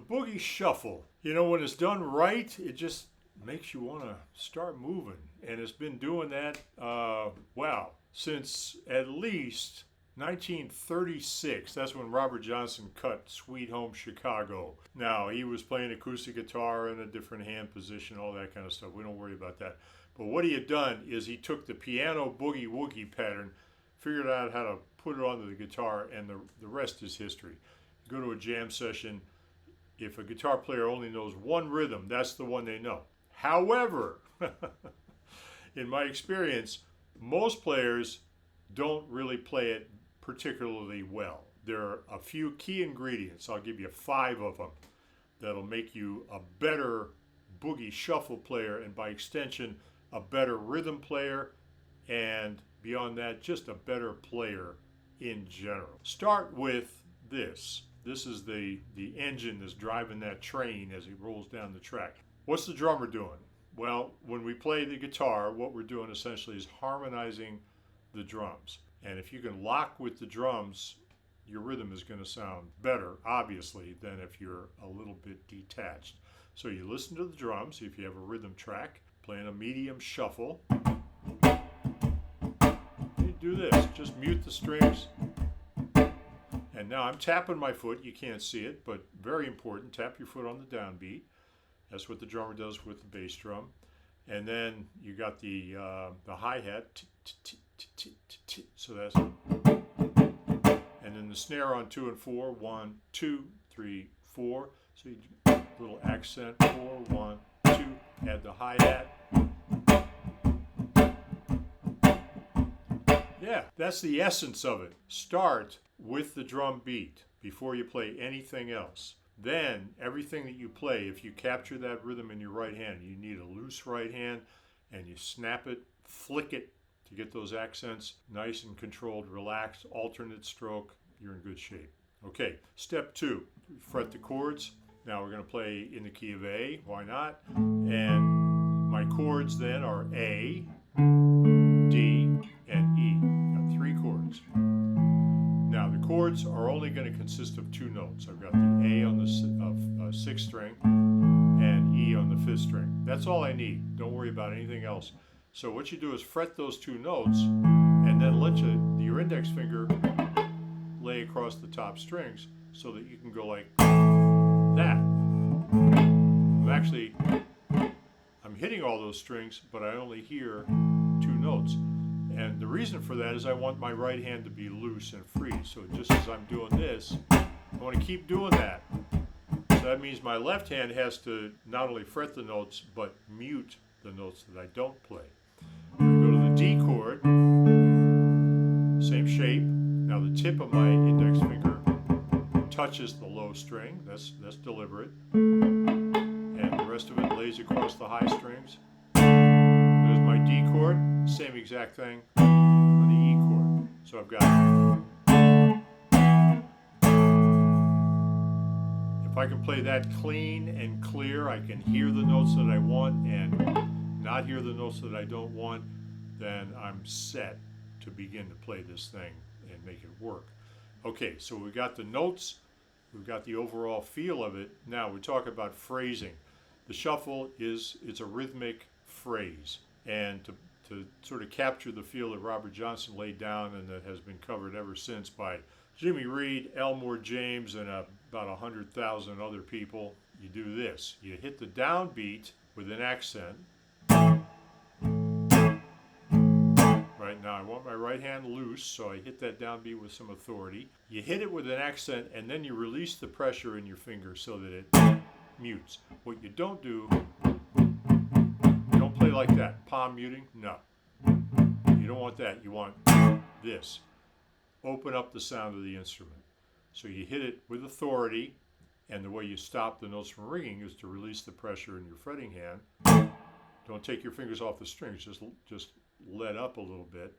boogie shuffle, you know, when it's done right, it just makes you want to start moving. And it's been doing that, wow, since at least 1936. That's when Robert Johnson cut Sweet Home Chicago. Now, he was playing acoustic guitar in a different hand position, all that kind of stuff. We don't worry about that. But what he had done is he took the piano boogie woogie pattern, figured out how to put it onto the guitar, and the rest is history. You go to a jam session, if a guitar player only knows one rhythm, that's the one they know. However, in my experience, most players don't really play it particularly well. There are a few key ingredients, I'll give you 5 of them, that'll make you a better boogie shuffle player, and by extension, a better rhythm player, and beyond that, just a better player in general. Start with this. This is the engine that's driving that train as it rolls down the track. What's the drummer doing? Well, when we play the guitar, what we're doing essentially is harmonizing the drums. And if you can lock with the drums, your rhythm is going to sound better, obviously, than if you're a little bit detached. So you listen to the drums, if you have a rhythm track, playing a medium shuffle. You do this, just mute the strings. And now I'm tapping my foot, you can't see it, but very important, tap your foot on the downbeat. That's what the drummer does with the bass drum. And then you got the hi-hat, so that's, and then the snare on 2 and 4, 1, 2, 3, 4. So you do a little accent, 4, 1, 2, add the hi-hat. Yeah, that's the essence of it. Start with the drum beat before you play anything else. Then everything that you play, if you capture that rhythm in your right hand, you need a loose right hand, and you snap it, flick it to get those accents nice and controlled, relaxed, alternate stroke, you're in good shape. Okay, step 2, fret the chords. Now we're going to play in the key of A, why not? And my chords then are A, D, and E. Got 3 chords. Now the chords are only going to consist of 2 notes. I've got the A on the 6th string and E on the 5th string. That's all I need. Don't worry about anything else. So what you do is fret those 2 notes and then let your index finger lay across the top strings so that you can go like that. I'm hitting all those strings, but I only hear 2 notes. And the reason for that is I want my right hand to be loose and free. So just as I'm doing this, I want to keep doing that. So that means my left hand has to not only fret the notes, but mute the notes that I don't play. I'm going to go to the D chord, same shape. Now the tip of my index finger touches the low string, that's deliberate. And the rest of it lays across the high strings. There's my D chord, same exact thing on the E chord. So I've got, if I can play that clean and clear, I can hear the notes that I want and not hear the notes that I don't want, then I'm set to begin to play this thing and make it work. Okay, so we've got the notes, we've got the overall feel of it. Now we talk about phrasing. The shuffle it's a rhythmic phrase, and to sort of capture the feel that Robert Johnson laid down and that has been covered ever since by Jimmy Reed, Elmore James, and about 100,000 other people, you do this. You hit the downbeat with an accent. Right now I want my right hand loose, so I hit that downbeat with some authority. You hit it with an accent, and then you release the pressure in your finger so that it mutes. What you don't do, you don't play like that. Palm muting, no. You don't want that. You want this. Open up the sound of the instrument. So you hit it with authority, and the way you stop the notes from ringing is to release the pressure in your fretting hand. Don't take your fingers off the strings, just let up a little bit.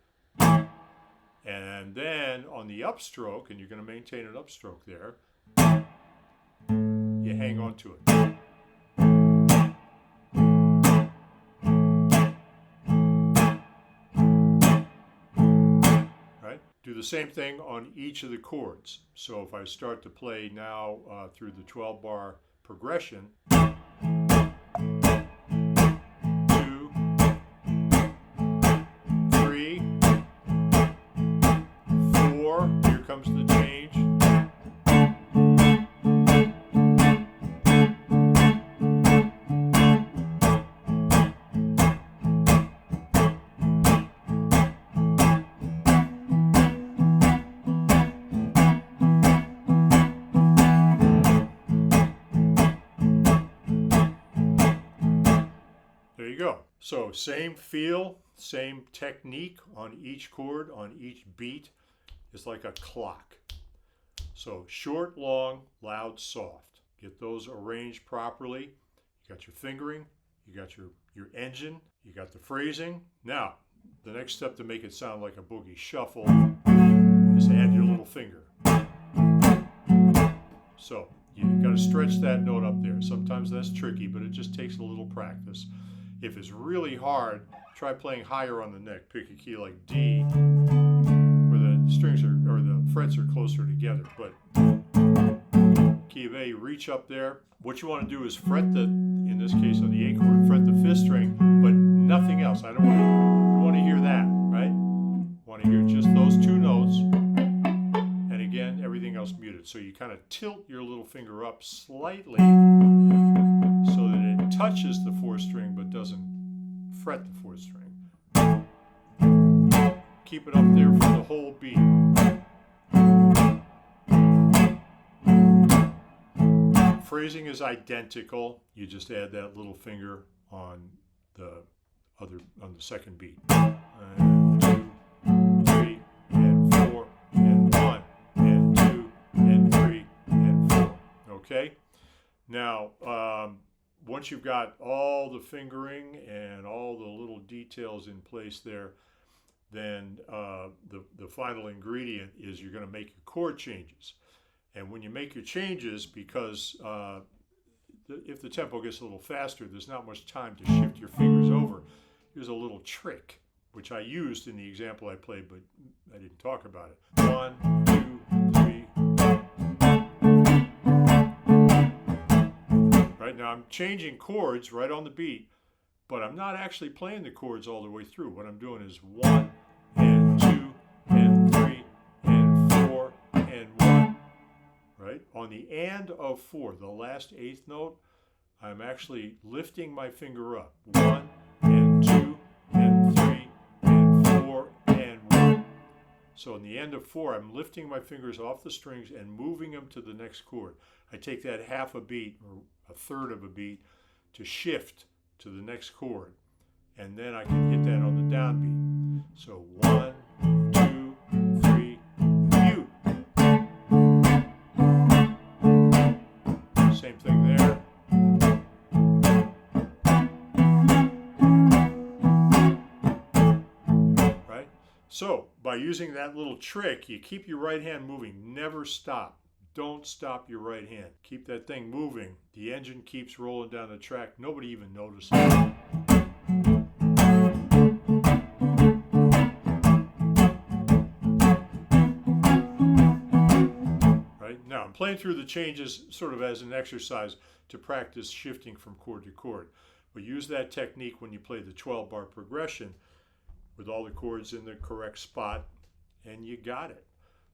And then on the upstroke, and you're going to maintain an upstroke there, you hang on to it. Right? Do the same thing on each of the chords. So if I start to play now through the 12-bar progression. 2, 3, 4. Here comes the change. There you go. So same feel, same technique on each chord, on each beat. It's like a clock. So short, long, loud, soft. Get those arranged properly. You got your fingering, you got your engine, you got the phrasing. Now, the next step to make it sound like a boogie shuffle is add your little finger. So you got to stretch that note up there. Sometimes that's tricky, but it just takes a little practice. If it's really hard, try playing higher on the neck. Pick a key like D, where the strings are, or the frets are closer together. But key of A, you reach up there. What you want to do is fret the, in this case on the A chord, fret the 5th string, but nothing else. I don't want to hear that, right? I want to hear just those 2 notes, and again, everything else muted. So you kind of tilt your little finger up slightly so that it touches the 4th string but doesn't fret the 4th string. Keep it up there for the whole beat. Phrasing is identical. You just add that little finger on the second beat. 2, 3, and 4, and 1, and 2, and 3, and 4. Okay? Now, once you've got all the fingering and all the little details in place there, then the final ingredient is you're going to make your chord changes. And when you make your changes, because if the tempo gets a little faster, there's not much time to shift your fingers over. Here's a little trick, which I used in the example I played, but I didn't talk about it. 1, 2, 3. Right now I'm changing chords right on the beat, but I'm not actually playing the chords all the way through. What I'm doing is 1 and 2 and 3 and 4 and 1. Right? On the and of 4, the last 8th note, I'm actually lifting my finger up. 1 and 2 and 3 and 4 and 1. So in the end of 4, I'm lifting my fingers off the strings and moving them to the next chord. I take that half a beat or a third of a beat to shift to the next chord. And then I can hit that on the downbeat. So 1, 2, 3, mute. Same thing there. Right? So by using that little trick, you keep your right hand moving. Never stop. Don't stop your right hand. Keep that thing moving. The engine keeps rolling down the track. Nobody even notices. Right? Now I'm playing through the changes sort of as an exercise to practice shifting from chord to chord. But use that technique when you play the 12-bar progression with all the chords in the correct spot, and you got it.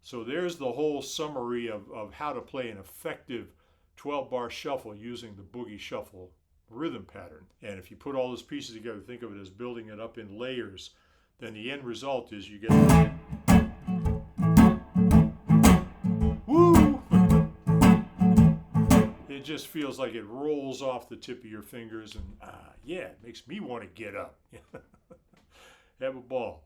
So there's the whole summary of how to play an effective 12-bar shuffle using the Boogie Shuffle rhythm pattern. And if you put all those pieces together, think of it as building it up in layers, then the end result is you get... Woo! It just feels like it rolls off the tip of your fingers, and yeah, it makes me want to get up. Have a ball.